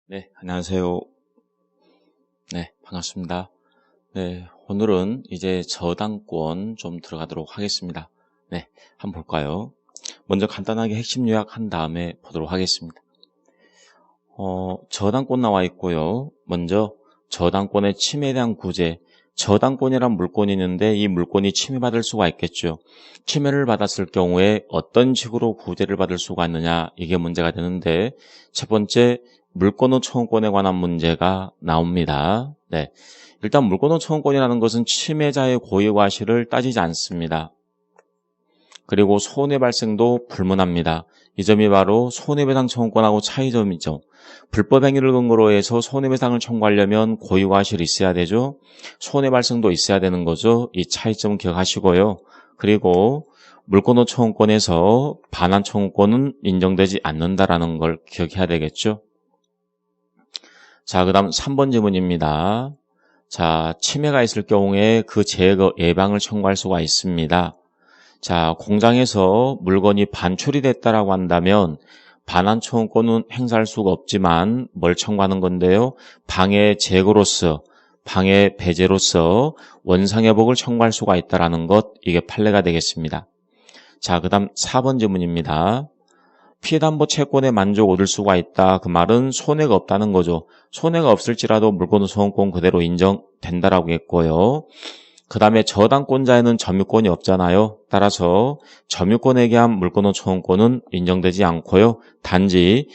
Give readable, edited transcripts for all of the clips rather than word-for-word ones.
네, 안녕하세요. 네, 반갑습니다. 네, 오늘은 이제 저당권 좀 들어가도록 하겠습니다. 네, 한번 볼까요? 먼저 간단하게 핵심 요약한 다음에 보도록 하겠습니다. 저당권 나와 있고요. 먼저 저당권의 침해에 대한 구제, 저당권이란 물건이 있는데 이 물건이 침해받을 수가 있겠죠. 침해를 받았을 경우에 어떤 식으로 구제를 받을 수가 있느냐, 이게 문제가 되는데, 첫 번째 물권의 청구권에 관한 문제가 나옵니다. 네, 일단 물권의 청구권이라는 것은 침해자의 고의 과실을 따지지 않습니다. 그리고 손해 발생도 불문합니다. 이 점이 바로 손해배상 청구권하고 차이점이죠. 불법 행위를 근거로 해서 손해배상을 청구하려면 고의 과실이 있어야 되죠. 손해 발생도 있어야 되는 거죠. 이 차이점 기억하시고요. 그리고 물권의 청구권에서 반환 청구권은 인정되지 않는다라는 걸 기억해야 되겠죠. 자, 그 다음 3번 질문입니다. 자, 침해가 있을 경우에 그 제거 예방을 청구할 수가 있습니다. 자, 공장에서 물건이 반출이 됐다라고 한다면 반환 청구권은 행사할 수가 없지만 뭘 청구하는 건데요? 방해 제거로서, 방해 배제로서 원상회복을 청구할 수가 있다라는 것, 이게 판례가 되겠습니다. 자, 그 다음 4번 질문입니다. 피해담보 채권에 만족 얻을 수가 있다. 그 말은 손해가 없다는 거죠. 손해가 없을지라도 물권의 소원권 그대로 인정된다라고 했고요. 그 다음에 저당권자에는 점유권이 없잖아요. 따라서 점유권에 대한 물권의 소원권은 인정되지 않고요. 단지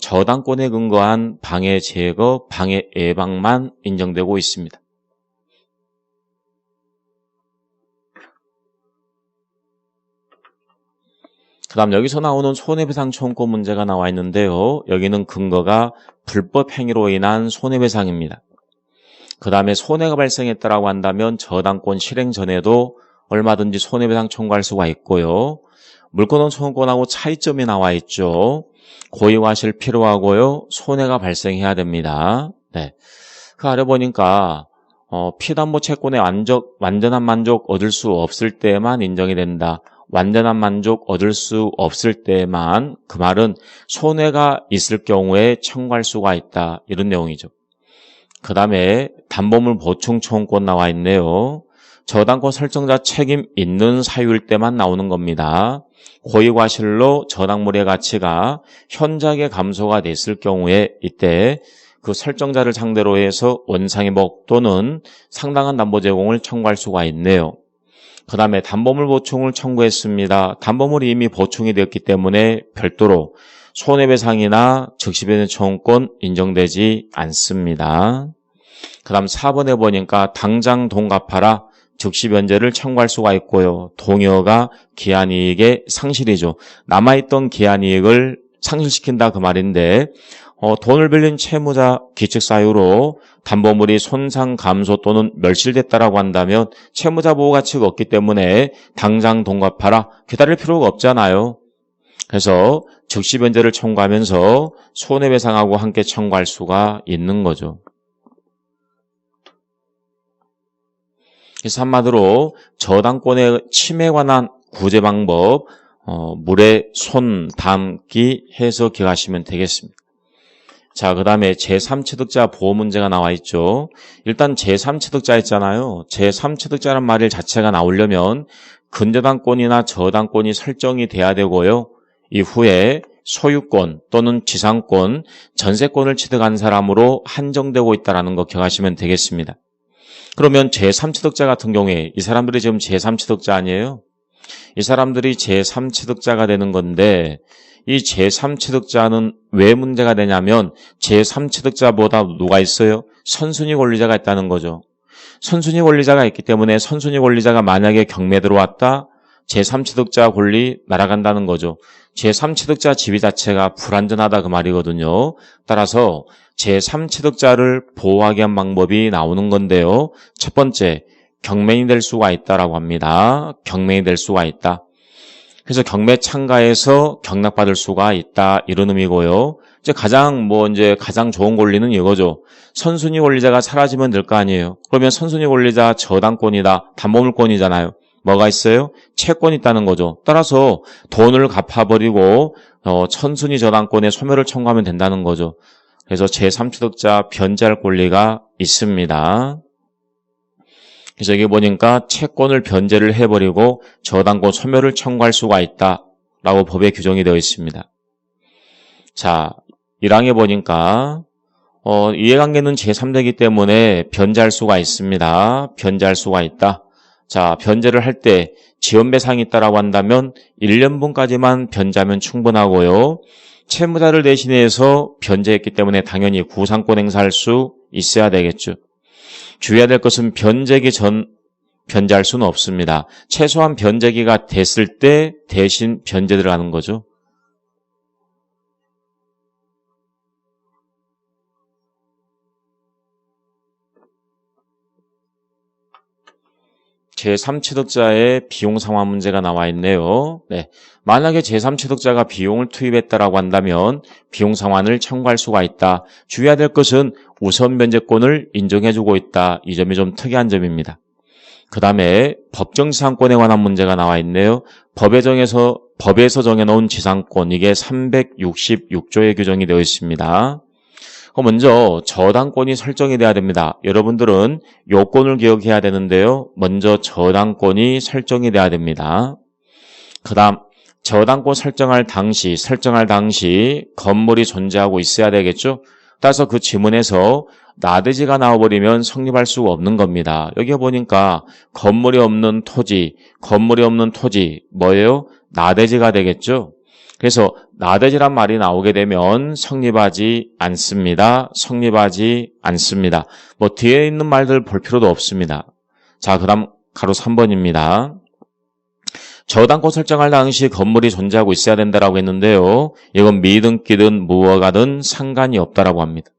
저당권에 근거한 방해 제거, 방해 예방만 인정되고 있습니다. 그 다음 여기서 나오는 손해배상 청구권 문제가 나와 있는데요. 여기는 근거가 불법 행위로 인한 손해배상입니다. 그 다음에 손해가 발생했다라고 한다면 저당권 실행 전에도 얼마든지 손해배상 청구할 수가 있고요. 물권의 청구권하고 차이점이 나와 있죠. 고의 과실 필요하고요. 손해가 발생해야 됩니다. 네. 그 아래 보니까 피담보 채권의 완전한 만족 얻을 수 없을 때만 인정이 된다. 완전한 만족 얻을 수 없을 때만, 그 말은 손해가 있을 경우에 청구할 수가 있다. 이런 내용이죠. 그 다음에 담보물 보충 청구권 나와 있네요. 저당권 설정자 책임 있는 사유일 때만 나오는 겁니다. 고의 과실로 저당물의 가치가 현저하게 감소가 됐을 경우에 이때 그 설정자를 상대로 해서 원상회복 또는 상당한 담보 제공을 청구할 수가 있네요. 그 다음에 담보물 보충을 청구했습니다. 담보물이 이미 보충이 되었기 때문에 별도로 손해배상이나 즉시변제 청구권 인정되지 않습니다. 그 다음 4번에 보니까 당장 돈 갚아라. 즉시변제를 청구할 수가 있고요. 동의어가 기한이익의 상실이죠. 남아있던 기한이익을 상실시킨다 그 말인데 돈을 빌린 채무자 기책 사유로 담보물이 손상 감소 또는 멸실됐다라고 한다면 채무자 보호 가치가 없기 때문에 당장 돈 갚아라. 기다릴 필요가 없잖아요. 그래서 즉시 변제를 청구하면서 손해배상하고 함께 청구할 수가 있는 거죠. 그래서 한마디로 저당권의 침해에 관한 구제 방법, 물에 손 담기 해서 기억하시면 되겠습니다. 자, 그 다음에 제3취득자 보호 문제가 나와 있죠. 일단 제3취득자 있잖아요. 제3취득자란 말 자체가 나오려면 근저당권이나 저당권이 설정이 돼야 되고요. 이후에 소유권 또는 지상권, 전세권을 취득한 사람으로 한정되고 있다는 거 기억하시면 되겠습니다. 그러면 제3취득자 같은 경우에 이 사람들이 지금 제3취득자 아니에요? 이 사람들이 제3취득자가 되는 건데 이 제3취득자는 왜 문제가 되냐면 제3취득자보다 누가 있어요? 선순위 권리자가 있다는 거죠. 선순위 권리자가 있기 때문에 선순위 권리자가 만약에 경매 들어왔다? 제3취득자 권리 날아간다는 거죠. 제3취득자 지위 자체가 불안전하다 그 말이거든요. 따라서 제3취득자를 보호하기 위한 방법이 나오는 건데요. 첫 번째, 경매인이 될 수가 있다라고 합니다. 경매인이 될 수가 있다. 그래서 경매 참가해서 경락받을 수가 있다 이런 의미고요. 이제 가장 좋은 권리는 이거죠. 선순위 권리자가 사라지면 될 거 아니에요. 그러면 선순위 권리자 저당권이다. 담보물권이잖아요. 뭐가 있어요? 채권이 있다는 거죠. 따라서 돈을 갚아버리고 선순위 저당권의 소멸을 청구하면 된다는 거죠. 그래서 제3취득자 변제할 권리가 있습니다. 그래서 여기 보니까 채권을 변제를 해버리고 저당권 소멸을 청구할 수가 있다라고 법에 규정이 되어 있습니다. 자, 1항에 보니까 이해관계는 제3자이기 때문에 변제할 수가 있습니다. 변제할 수가 있다. 자, 변제를 할 때 지연배상이 있다라고 한다면 1년분까지만 변제하면 충분하고요. 채무자를 대신해서 변제했기 때문에 당연히 구상권 행사할 수 있어야 되겠죠. 주의해야 될 것은 변제기 전 변제할 수는 없습니다. 최소한 변제기가 됐을 때 대신 변제 들어가는 거죠. 제3취득자의 비용 상환 문제가 나와 있네요. 네. 만약에 제3취득자가 비용을 투입했다라고 한다면 비용 상환을 청구할 수가 있다. 주의해야 될 것은 우선 변제권을 인정해주고 있다. 이 점이 좀 특이한 점입니다. 그 다음에 법정지상권에 관한 문제가 나와 있네요. 법에서 정해놓은 지상권, 이게 366조에 규정이 되어 있습니다. 먼저 저당권이 설정이 돼야 됩니다. 여러분들은 요건을 기억해야 되는데요. 먼저 저당권이 설정이 돼야 됩니다. 그 다음 저당권 설정할 당시 건물이 존재하고 있어야 되겠죠. 따라서 그 지문에서 나대지가 나와버리면 성립할 수가 없는 겁니다. 여기 보니까 건물이 없는 토지 뭐예요? 나대지가 되겠죠. 그래서 나대지란 말이 나오게 되면 성립하지 않습니다. 뭐 뒤에 있는 말들 볼 필요도 없습니다. 자, 그 다음 가로 3번입니다. 저당권 설정할 당시 건물이 존재하고 있어야 된다라고 했는데요. 이건 미등기든 무허가든 상관이 없다라고 합니다.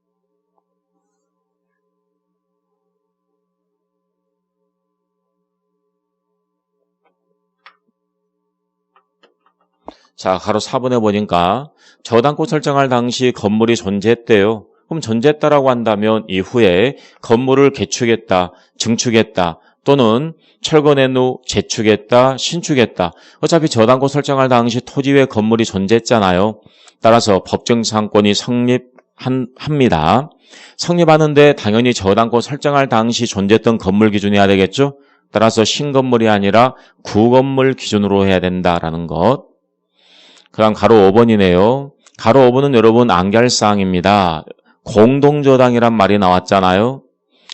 자, 가로 4번에 보니까 저당권 설정할 당시 건물이 존재했대요. 그럼 존재했다라고 한다면 이후에 건물을 개축했다, 증축했다, 또는 철거낸 후 재축했다, 신축했다. 어차피 저당권 설정할 당시 토지 외 건물이 존재했잖아요. 따라서 법정지상권이 성립합니다. 성립하는데 당연히 저당권 설정할 당시 존재했던 건물 기준이어야 되겠죠? 따라서 신건물이 아니라 구건물 기준으로 해야 된다라는 것. 그 다음 가로 5번이네요. 가로 5번은 여러분 암기할사항입니다. 공동저당이란 말이 나왔잖아요.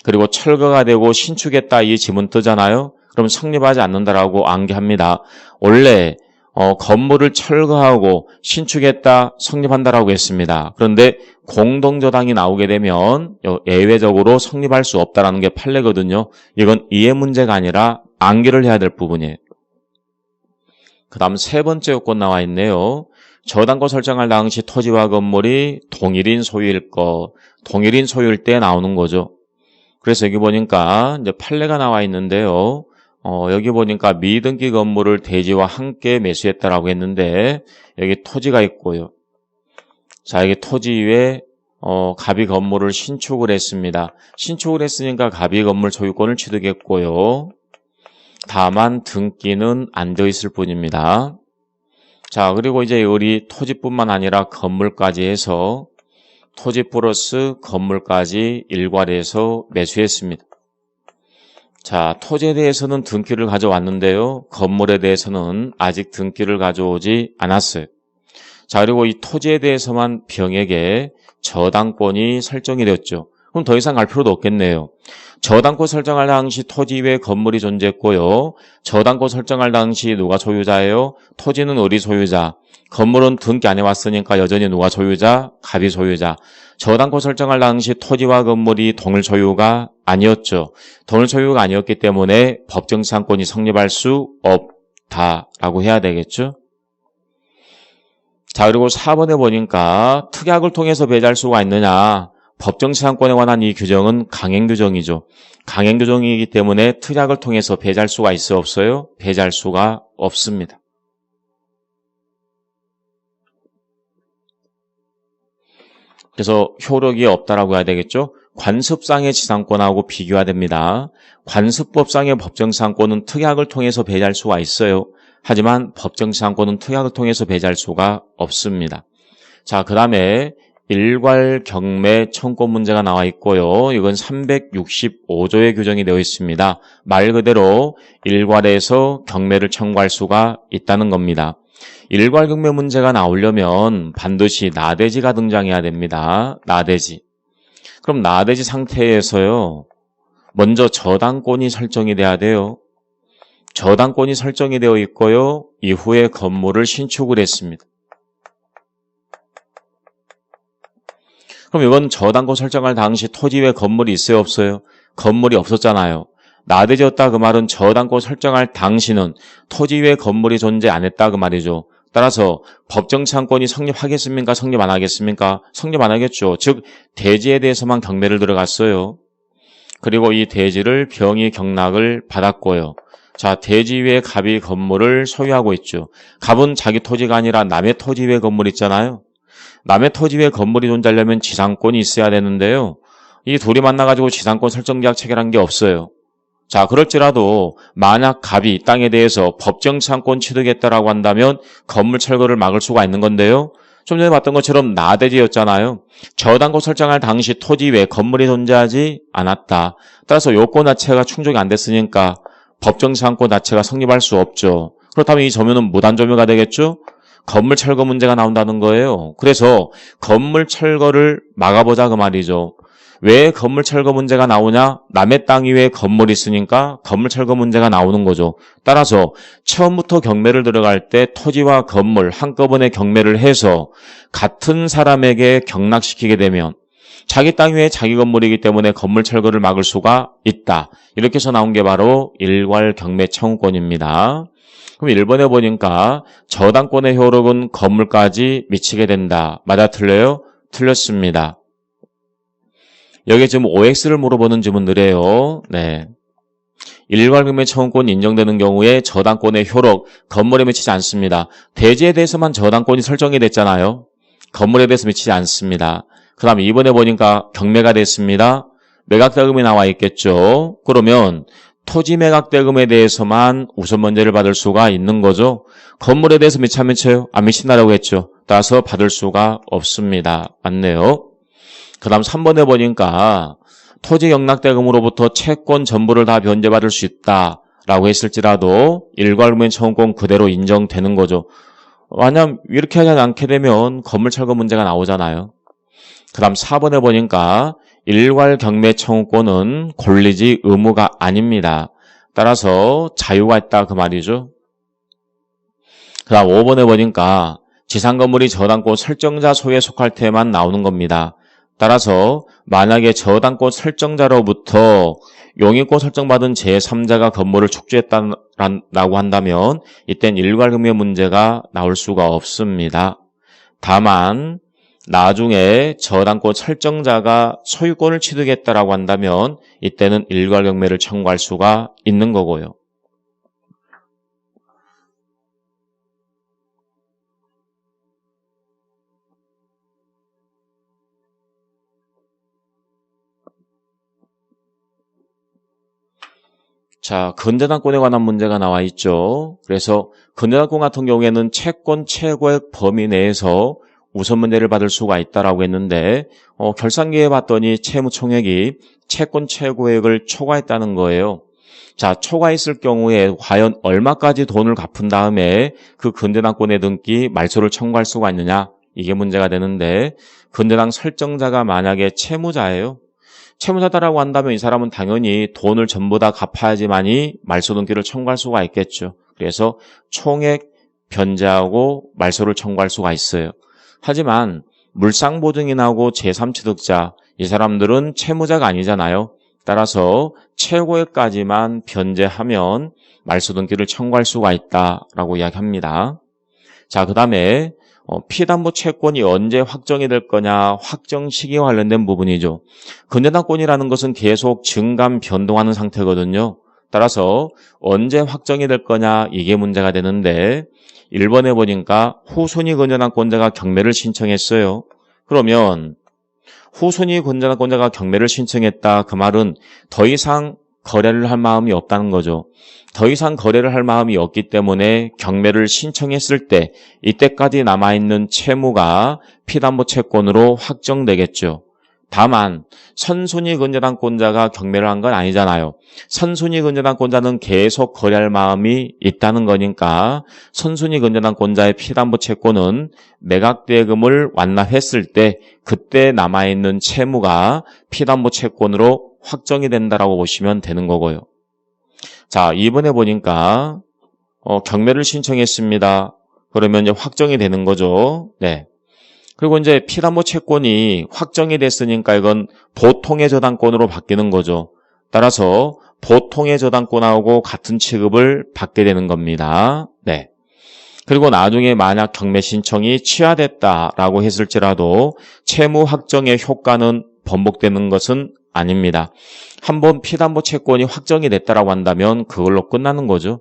그리고 철거가 되고 신축했다 이 지문 뜨잖아요. 그럼 성립하지 않는다라고 암기합니다. 원래 건물을 철거하고 신축했다 성립한다라고 했습니다. 그런데 공동저당이 나오게 되면 예외적으로 성립할 수 없다라는 게 판례거든요. 이건 이해 문제가 아니라 암기를 해야 될 부분이에요. 그 다음 세 번째 요건 나와 있네요. 저당권 설정할 당시 토지와 건물이 동일인 소유일 것. 동일인 소유일 때 나오는 거죠. 그래서 여기 보니까 이제 판례가 나와 있는데요. 여기 보니까 미등기 건물을 대지와 함께 매수했다라고 했는데 여기 토지가 있고요. 자, 여기 토지 위에 갑이 건물을 신축을 했습니다. 신축을 했으니까 갑이 건물 소유권을 취득했고요. 다만 등기는 안 되어 있을 뿐입니다. 자, 그리고 이제 우리 토지뿐만 아니라 건물까지 해서 토지 플러스 건물까지 일괄해서 매수했습니다. 자, 토지에 대해서는 등기를 가져왔는데요. 건물에 대해서는 아직 등기를 가져오지 않았어요. 자, 그리고 이 토지에 대해서만 병에게 저당권이 설정이 되었죠. 그럼 더 이상 갈 필요도 없겠네요. 저당권 설정할 당시 토지 외에 건물이 존재했고요. 저당권 설정할 당시 누가 소유자예요? 토지는 우리 소유자. 건물은 등기 안 해왔으니까 여전히 누가 소유자? 갑이 소유자. 저당권 설정할 당시 토지와 건물이 동일 소유가 아니었죠. 동일 소유가 아니었기 때문에 법정지상권이 성립할 수 없다라고 해야 되겠죠. 자, 그리고 4번에 보니까 특약을 통해서 배제할 수가 있느냐. 법정지상권에 관한 이 규정은 강행규정이죠. 강행규정이기 때문에 특약을 통해서 배제할 수가 있어 없어요? 배제할 수가 없습니다. 그래서 효력이 없다라고 해야 되겠죠. 관습상의 지상권하고 비교해야 됩니다. 관습법상의 법정지상권은 특약을 통해서 배제할 수가 있어요. 하지만 법정지상권은 특약을 통해서 배제할 수가 없습니다. 자, 그 다음에 일괄 경매 청구 문제가 나와 있고요. 이건 365조에 규정이 되어 있습니다. 말 그대로 일괄해서 경매를 청구할 수가 있다는 겁니다. 일괄 경매 문제가 나오려면 반드시 나대지가 등장해야 됩니다. 나대지. 그럼 나대지 상태에서요. 먼저 저당권이 설정이 돼야 돼요. 저당권이 설정이 되어 있고요. 이후에 건물을 신축을 했습니다. 그럼 이건 저당권 설정할 당시 토지 위에 건물이 있어요, 없어요? 건물이 없었잖아요. 나대지였다 그 말은 저당권 설정할 당시는 토지 위에 건물이 존재 안 했다 그 말이죠. 따라서 법정채권이 성립하겠습니까? 성립 안 하겠습니까? 성립 안 하겠죠. 즉 대지에 대해서만 경매를 들어갔어요. 그리고 이 대지를 병이 경락을 받았고요. 자, 대지 위에 갑이 건물을 소유하고 있죠. 갑은 자기 토지가 아니라 남의 토지 위에 건물 있잖아요. 남의 토지 위에 건물이 존재하려면 지상권이 있어야 되는데요. 이 둘이 만나가지고 지상권 설정계약 체결한 게 없어요. 자, 그럴지라도 만약 갑이 이 땅에 대해서 법정채권 취득했다라고 한다면 건물 철거를 막을 수가 있는 건데요. 좀 전에 봤던 것처럼 나대지였잖아요. 저당권 설정할 당시 토지 위에 건물이 존재하지 않았다. 따라서 요건 자체가 충족이 안 됐으니까 법정채권 자체가 성립할 수 없죠. 그렇다면 이 점유는 무단점유가 되겠죠? 건물 철거 문제가 나온다는 거예요. 그래서 건물 철거를 막아보자 그 말이죠. 왜 건물 철거 문제가 나오냐? 남의 땅 위에 건물이 있으니까 건물 철거 문제가 나오는 거죠. 따라서 처음부터 경매를 들어갈 때 토지와 건물 한꺼번에 경매를 해서 같은 사람에게 경락시키게 되면 자기 땅 위에 자기 건물이기 때문에 건물 철거를 막을 수가 있다. 이렇게 해서 나온 게 바로 일괄 경매 청구권입니다. 그럼 1번에 보니까 저당권의 효력은 건물까지 미치게 된다. 맞아 틀려요? 틀렸습니다. 여기에 지금 OX를 물어보는 질문들이에요. 네. 일괄 경매 청구권이 인정되는 경우에 저당권의 효력, 건물에 미치지 않습니다. 대지에 대해서만 저당권이 설정이 됐잖아요. 건물에 대해서 미치지 않습니다. 그 다음 2번에 보니까 경매가 됐습니다. 매각대금이 나와 있겠죠. 그러면 토지 매각대금에 대해서만 우선 면제를 받을 수가 있는 거죠. 건물에 대해서 미쳐요? 안 미친다라고 했죠. 따라서 받을 수가 없습니다. 맞네요. 그 다음 3번에 보니까 토지 경락대금으로부터 채권 전부를 다 변제받을 수 있다라고 했을지라도 일괄경매 청구권 그대로 인정되는 거죠. 만약 이렇게 하지 않게 되면 건물 철거 문제가 나오잖아요. 그 다음 4번에 보니까 일괄 경매 청구권은 권리지 의무가 아닙니다. 따라서 자유가 있다 그 말이죠. 그 다음 5번에 보니까 지상건물이 저당권 설정자 소유에 속할 때만 나오는 겁니다. 따라서 만약에 저당권 설정자로부터 용익권 설정받은 제3자가 건물을 축조했다고 한다면 이땐 일괄 경매 문제가 나올 수가 없습니다. 다만 나중에 저당권 설정자가 소유권을 취득했다라고 한다면 이때는 일괄 경매를 청구할 수가 있는 거고요. 자, 근저당권에 관한 문제가 나와 있죠. 그래서 근저당권 같은 경우에는 채권 최고액 범위 내에서 우선 면제를 받을 수가 있다라고 했는데 결산기에 봤더니 채무총액이 채권 최고액을 초과했다는 거예요. 자, 초과했을 경우에 과연 얼마까지 돈을 갚은 다음에 그 근저당권에 등기 말소를 청구할 수가 있느냐? 이게 문제가 되는데 근저당 설정자가 만약에 채무자예요. 채무자다라고 한다면 이 사람은 당연히 돈을 전부 다 갚아야지만이 말소 등기를 청구할 수가 있겠죠. 그래서 총액 변제하고 말소를 청구할 수가 있어요. 하지만 물상보증인하고 제3취득자 이 사람들은 채무자가 아니잖아요. 따라서 최고액까지만 변제하면 말소 등기를 청구할 수가 있다라고 이야기합니다. 자, 그 다음에 피담보 채권이 언제 확정이 될 거냐 확정 시기와 관련된 부분이죠. 근저당권이라는 것은 계속 증감 변동하는 상태거든요. 따라서 언제 확정이 될 거냐 이게 문제가 되는데 1번에 보니까 후순위 근저당권자가 경매를 신청했어요. 그러면 후순위 근저당권자가 경매를 신청했다 그 말은 더 이상 거래를 할 마음이 없다는 거죠. 더 이상 거래를 할 마음이 없기 때문에 경매를 신청했을 때 이때까지 남아있는 채무가 피담보 채권으로 확정되겠죠. 다만 선순위 근저당권자가 경매를 한 건 아니잖아요. 선순위 근저당권자는 계속 거래할 마음이 있다는 거니까 선순위 근저당권자의 피담보 채권은 매각대금을 완납했을 때 그때 남아있는 채무가 피담보 채권으로 확정이 된다라고 보시면 되는 거고요. 자, 이번에 보니까 경매를 신청했습니다. 그러면 이제 확정이 되는 거죠. 네. 그리고 이제 피담보 채권이 확정이 됐으니까 이건 보통의 저당권으로 바뀌는 거죠. 따라서 보통의 저당권하고 같은 취급을 받게 되는 겁니다. 네. 그리고 나중에 만약 경매 신청이 취하됐다라고 했을지라도 채무 확정의 효과는 번복되는 것은 아닙니다. 한번 피담보 채권이 확정이 됐다라고 한다면 그걸로 끝나는 거죠.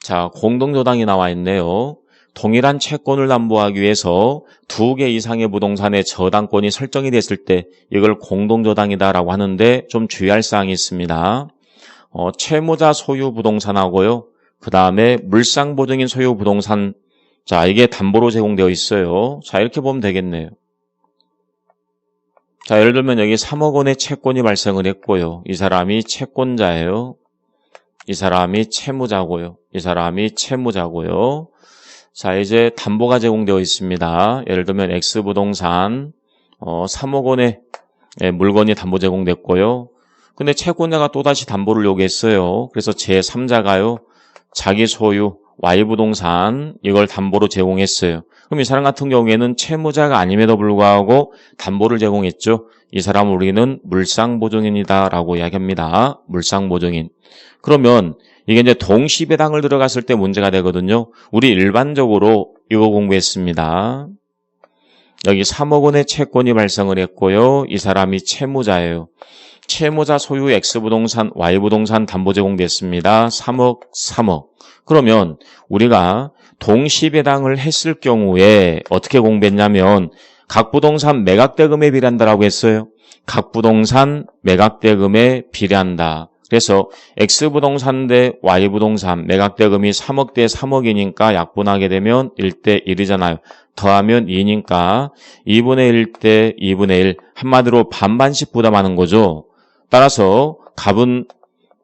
자, 공동저당이 나와 있네요. 동일한 채권을 담보하기 위해서 2개 이상의 부동산의 저당권이 설정이 됐을 때 이걸 공동저당이다라고 하는데 좀 주의할 사항이 있습니다. 채무자 소유 부동산하고요. 그 다음에 물상보증인 소유 부동산, 자, 이게 담보로 제공되어 있어요. 자, 이렇게 보면 되겠네요. 자, 예를 들면 여기 3억 원의 채권이 발생을 했고요. 이 사람이 채권자예요. 이 사람이 채무자고요. 이 사람이 채무자고요. 자, 이제 담보가 제공되어 있습니다. 예를 들면 X부동산 3억 원의 물건이 담보 제공됐고요. 근데 채권자가 또다시 담보를 요구했어요. 그래서 제3자가요. 자기 소유 Y부동산 이걸 담보로 제공했어요. 그럼 이 사람 같은 경우에는 채무자가 아님에도 불구하고 담보를 제공했죠. 이 사람을 우리는 물상보증인이다라고 이야기합니다. 물상보증인. 그러면 이게 이제 동시배당을 들어갔을 때 문제가 되거든요. 우리 일반적으로 이거 공부했습니다. 여기 3억 원의 채권이 발생을 했고요. 이 사람이 채무자예요. 채무자 소유 X부동산, Y부동산 담보 제공됐습니다. 3억. 그러면 우리가 동시배당을 했을 경우에 어떻게 공부했냐면 각 부동산 매각대금에 비례한다라고 했어요. 각 부동산 매각대금에 비례한다. 그래서 X부동산 대 Y부동산 매각대금이 3억 대 3억이니까 약분하게 되면 1대 1이잖아요. 더하면 2니까 2분의 1 대 2분의 1 한마디로 반반씩 부담하는 거죠. 따라서 값은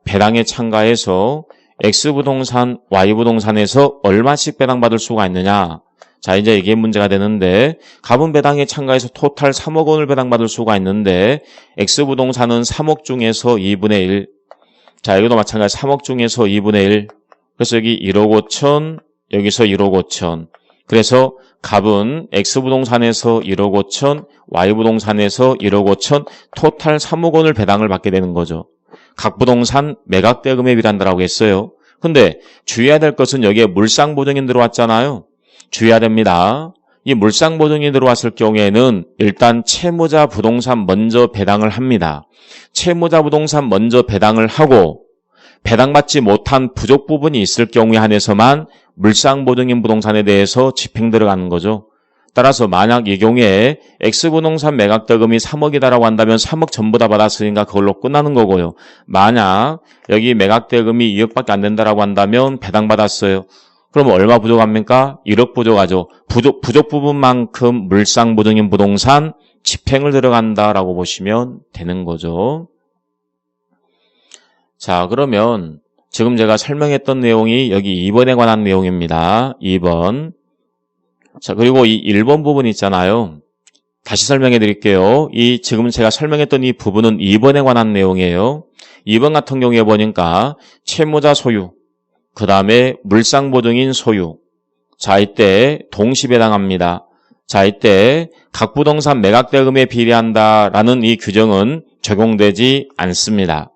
배당에 참가해서 X부동산, Y부동산에서 얼마씩 배당받을 수가 있느냐. 자, 이제 이게 문제가 되는데 값은 배당에 참가해서 토탈 3억 원을 배당받을 수가 있는데 X부동산은 3억 중에서 2분의 1. 자, 여기도 마찬가지 3억 중에서 2분의 1. 그래서 여기 1억 5천, 여기서 1억 5천. 그래서 값은 X부동산에서 1억 5천, Y부동산에서 1억 5천, 토탈 3억 원을 배당을 받게 되는 거죠. 각 부동산 매각대금에 비례한다라고 했어요. 근데 주의해야 될 것은 여기에 물상보증인 들어왔잖아요. 주의해야 됩니다. 이 물상보증이 들어왔을 경우에는 일단 채무자 부동산 먼저 배당을 합니다. 채무자 부동산 먼저 배당을 하고 배당받지 못한 부족 부분이 있을 경우에 한해서만 물상보증인 부동산에 대해서 집행 들어가는 거죠. 따라서 만약 이 경우에 X부동산 매각대금이 3억이다라고 한다면 3억 전부 다 받았으니까 그걸로 끝나는 거고요. 만약 여기 매각대금이 2억밖에 안 된다라고 한다면 배당받았어요. 그럼 얼마 부족합니까? 1억 부족하죠. 부족 부분만큼 물상보증인 부동산 집행을 들어간다라고 보시면 되는 거죠. 자, 그러면 지금 제가 설명했던 내용이 여기 2번에 관한 내용입니다. 2번. 자, 그리고 이 1번 부분 있잖아요. 다시 설명해 드릴게요. 지금 제가 설명했던 이 부분은 2번에 관한 내용이에요. 2번 같은 경우에 보니까 채무자 소유, 그 다음에 물상보증인 소유. 자, 이때 동시배당합니다. 자, 이때 각 부동산 매각대금에 비례한다라는 이 규정은 적용되지 않습니다.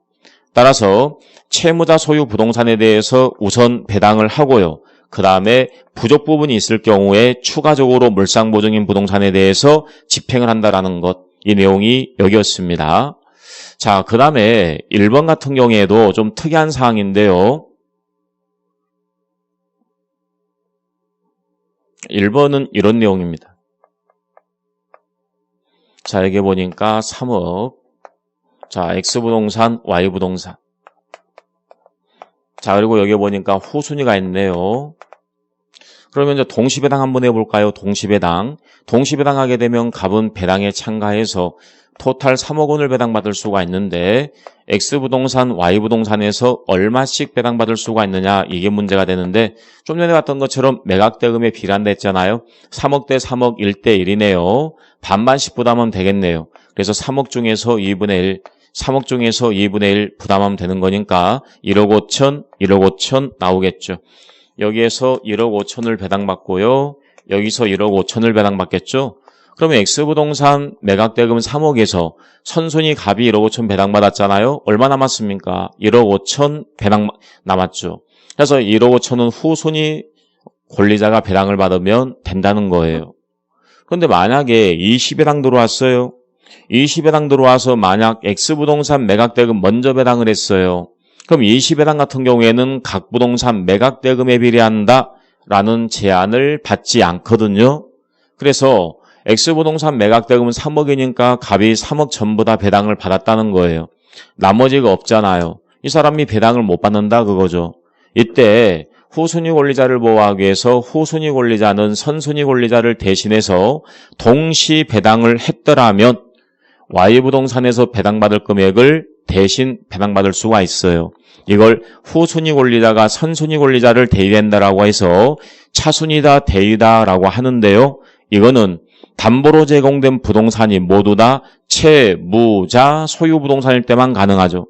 따라서 채무자 소유 부동산에 대해서 우선 배당을 하고요. 그 다음에 부족 부분이 있을 경우에 추가적으로 물상보증인 부동산에 대해서 집행을 한다라는 것, 이 내용이 여기였습니다. 자, 그 다음에 1번 같은 경우에도 좀 특이한 사항인데요. 1번은 이런 내용입니다. 자, 여기 보니까 3억. 자, X부동산, Y부동산. 자, 그리고 여기 보니까 후순위가 있네요. 그러면 이제 동시배당 한번 해볼까요? 동시배당. 동시배당 하게 되면 갑은 배당에 참가해서 토탈 3억 원을 배당받을 수가 있는데 X부동산, Y부동산에서 얼마씩 배당받을 수가 있느냐 이게 문제가 되는데 좀 전에 봤던 것처럼 매각대금에 비례한다 했잖아요. 3억 대 3억 1대 1이네요. 반반씩 부담하면 되겠네요. 그래서 3억 중에서 2분의 1, 3억 중에서 2분의 1 부담하면 되는 거니까 1억 5천, 1억 5천 나오겠죠. 여기에서 1억 5천을 배당받고요. 여기서 1억 5천을 배당받겠죠. 그러면 X부동산 매각대금 3억에서 선순위 갑이 1억 5천 배당받았잖아요. 얼마 남았습니까? 1억 5천 배당 남았죠. 그래서 1억 5천은 후순위 권리자가 배당을 받으면 된다는 거예요. 그런데 만약에 20배당 들어왔어요. 20배당 들어와서 만약 X부동산 매각대금 먼저 배당을 했어요. 그럼 20배당 같은 경우에는 각 부동산 매각대금에 비례한다라는 제한을 받지 않거든요. 그래서 X부동산 매각대금은 3억이니까 갑이 3억 전부 다 배당을 받았다는 거예요. 나머지가 없잖아요. 이 사람이 배당을 못 받는다 그거죠. 이때 후순위 권리자를 보호하기 위해서 후순위 권리자는 선순위 권리자를 대신해서 동시 배당을 했더라면 Y부동산에서 배당받을 금액을 대신 배당받을 수가 있어요. 이걸 후순위 권리자가 선순위 권리자를 대의한다라고 해서 차순위다 대의다라고 하는데요. 이거는 담보로 제공된 부동산이 모두 다 채무자 소유 부동산일 때만 가능하죠.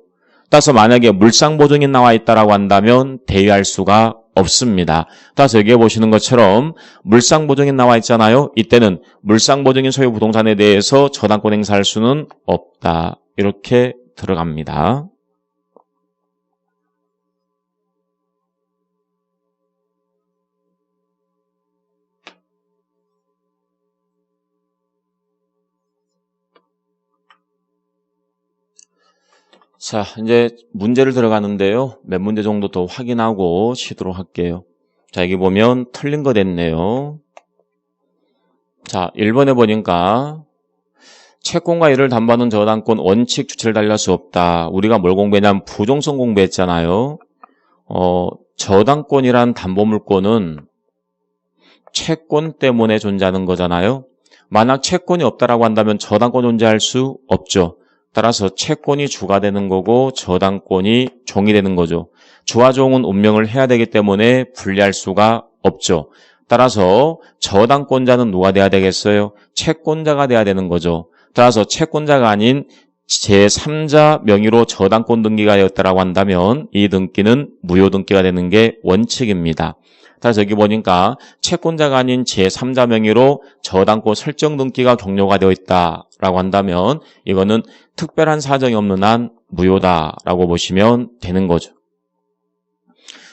따라서 만약에 물상보증이 나와 있다라고 한다면 대의할 수가 없습니다. 따라서 여기에 보시는 것처럼 물상보증이 나와 있잖아요. 이때는 물상보증인 소유 부동산에 대해서 저당권 행사할 수는 없다. 이렇게 들어갑니다. 자, 이제 문제를 들어가는데요. 몇 문제 정도 더 확인하고 쉬도록 할게요. 자, 여기 보면 틀린 거 됐네요. 자, 1번에 보니까 채권과 이를 담보하는 저당권 원칙 주체를 달리할 수 없다. 우리가 뭘 공부했냐면 부종성 공부했잖아요. 저당권이란 담보물권은 채권 때문에 존재하는 거잖아요. 만약 채권이 없다라고 한다면 저당권 존재할 수 없죠. 따라서 채권이 주가 되는 거고 저당권이 종이 되는 거죠. 주와 종은 운명을 해야 되기 때문에 분리할 수가 없죠. 따라서 저당권자는 누가 돼야 되겠어요? 채권자가 돼야 되는 거죠. 따라서 채권자가 아닌 제3자 명의로 저당권 등기가 되었다라고 한다면 이 등기는 무효 등기가 되는 게 원칙입니다. 따라서 여기 보니까 채권자가 아닌 제3자 명의로 저당권 설정 등기가 격려가 되어 있다라고 한다면 이거는 특별한 사정이 없는 한 무효다라고 보시면 되는 거죠.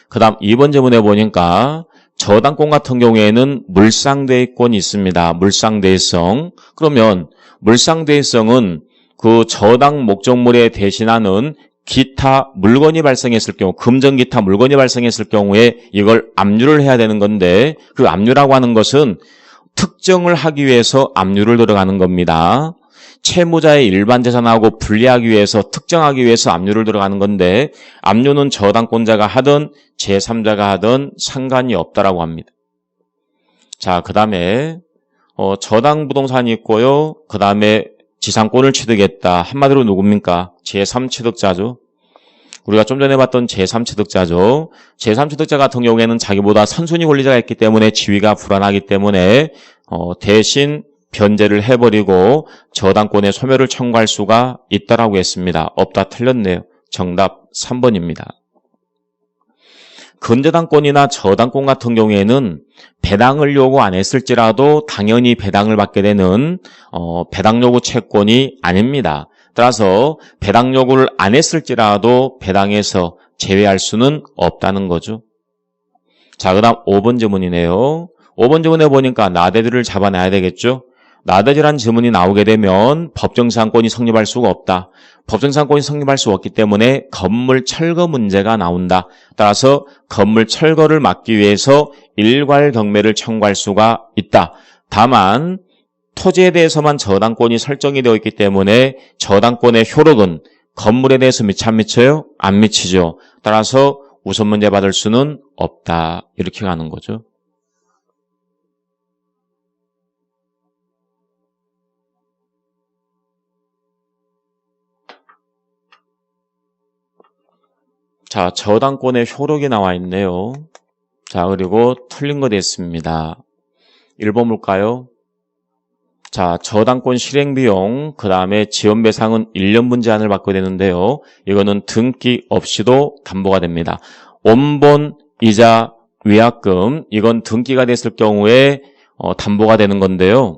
그 다음 2번 제문에 보니까 저당권 같은 경우에는 물상대의권이 있습니다. 물상대의성. 그러면 물상대의성은 그 저당 목적물에 대신하는 기타 물건이 발생했을 경우, 금전 기타 물건이 발생했을 경우에 이걸 압류를 해야 되는 건데 그 압류라고 하는 것은 특정을 하기 위해서 압류를 들어가는 겁니다. 채무자의 일반 재산하고 분리하기 위해서 특정하기 위해서 압류를 들어가는 건데 압류는 저당권자가 하든 제3자가 하든 상관이 없다라고 합니다. 자, 그 다음에 저당 부동산이 있고요. 그 다음에 지상권을 취득했다. 한마디로 누굽니까? 제3취득자죠. 우리가 좀 전에 봤던 제3취득자죠. 제3취득자 같은 경우에는 자기보다 선순위 권리자가 있기 때문에 지위가 불안하기 때문에 대신 변제를 해버리고 저당권의 소멸을 청구할 수가 있다라고 했습니다. 없다 틀렸네요. 정답 3번입니다. 근저당권이나 저당권 같은 경우에는 배당을 요구 안 했을지라도 당연히 배당을 받게 되는 배당 요구 채권이 아닙니다. 따라서 배당 요구를 안 했을지라도 배당에서 제외할 수는 없다는 거죠. 자, 그 다음 5번 질문이네요. 5번 질문에 보니까 나대들을 잡아내야 되겠죠. 나머지란 지문이 나오게 되면 법정지상권이 성립할 수가 없다. 법정지상권이 성립할 수 없기 때문에 건물 철거 문제가 나온다. 따라서 건물 철거를 막기 위해서 일괄 경매를 청구할 수가 있다. 다만 토지에 대해서만 저당권이 설정이 되어 있기 때문에 저당권의 효력은 건물에 대해서 미쳐 안 미쳐요? 안 미치죠. 따라서 우선 문제 받을 수는 없다. 이렇게 가는 거죠. 자, 저당권의 효력이 나와 있네요. 자, 그리고 틀린 거 됐습니다. 1번 볼까요? 자, 저당권 실행비용, 그 다음에 지원배상은 1년분 제한을 받게 되는데요. 이거는 등기 없이도 담보가 됩니다. 원본, 이자, 위약금, 이건 등기가 됐을 경우에 담보가 되는 건데요.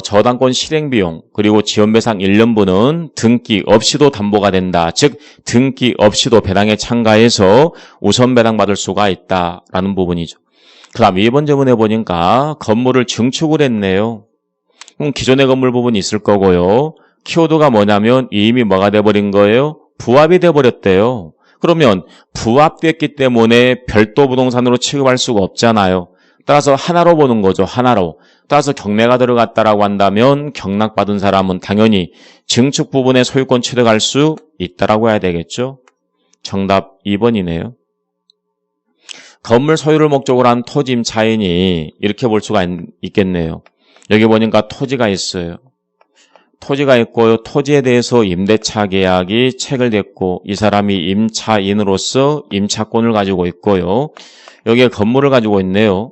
저당권 실행비용, 그리고 지원배상 1년분은 등기 없이도 담보가 된다. 즉, 등기 없이도 배당에 참가해서 우선 배당받을 수가 있다라는 부분이죠. 그 다음 2번 질문해 보니까 건물을 증축을 했네요. 그럼 기존의 건물 부분이 있을 거고요. 키워드가 뭐냐면 이미 뭐가 돼버린 거예요? 부합이 돼버렸대요. 그러면 부합됐기 때문에 별도 부동산으로 취급할 수가 없잖아요. 따라서 하나로 보는 거죠. 하나로. 따라서 경매가 들어갔다라고 한다면 경락받은 사람은 당연히 증축 부분의 소유권 취득할 수 있다라고 해야 되겠죠. 정답 2번이네요. 건물 소유를 목적으로 한 토지 임차인이 이렇게 볼 수가 있겠네요. 여기 보니까 토지가 있어요. 토지가 있고요. 토지에 대해서 임대차 계약이 체결됐고 이 사람이 임차인으로서 임차권을 가지고 있고요. 여기에 건물을 가지고 있네요.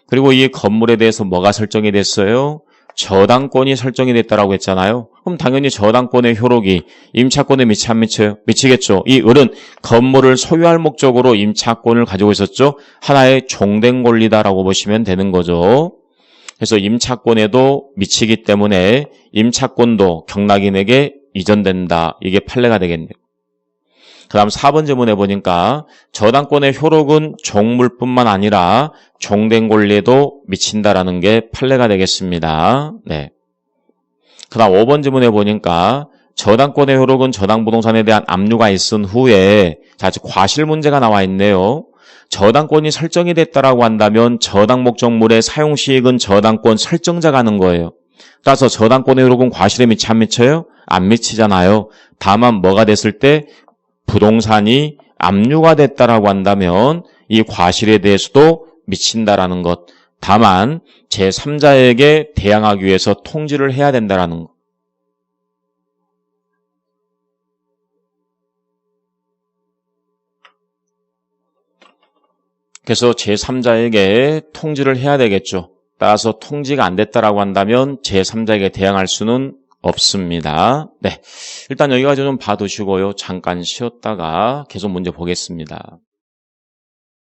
그리고 이 건물에 대해서 뭐가 설정이 됐어요? 저당권이 설정이 됐다라고 했잖아요. 그럼 당연히 저당권의 효력이 임차권에 미치 안 미쳐요? 미치겠죠. 이 을은 건물을 소유할 목적으로 임차권을 가지고 있었죠. 하나의 종된 권리다라고 보시면 되는 거죠. 그래서 임차권에도 미치기 때문에 임차권도 경락인에게 이전된다. 이게 판례가 되겠네요. 그 다음 4번 질문해 보니까 저당권의 효력은 종물뿐만 아니라 종된 권리에도 미친다라는 게 판례가 되겠습니다. 네. 그 다음 5번 질문해 보니까 저당권의 효력은 저당부동산에 대한 압류가 있은 후에 자, 과실 문제가 나와 있네요. 저당권이 설정이 됐다라고 한다면 저당 목적물의 사용시익은 저당권 설정자가 하는 거예요. 따라서 저당권의 효력은 과실에 미치 안 미쳐요? 안 미치잖아요. 다만 뭐가 됐을 때 부동산이 압류가 됐다라고 한다면 이 과실에 대해서도 미친다라는 것. 다만 제3자에게 대항하기 위해서 통지를 해야 된다라는 것. 그래서 제3자에게 통지를 해야 되겠죠. 따라서 통지가 안 됐다라고 한다면 제3자에게 대항할 수는 없습니다. 네, 일단 여기까지 좀 봐두시고요. 잠깐 쉬었다가 계속 문제 보겠습니다.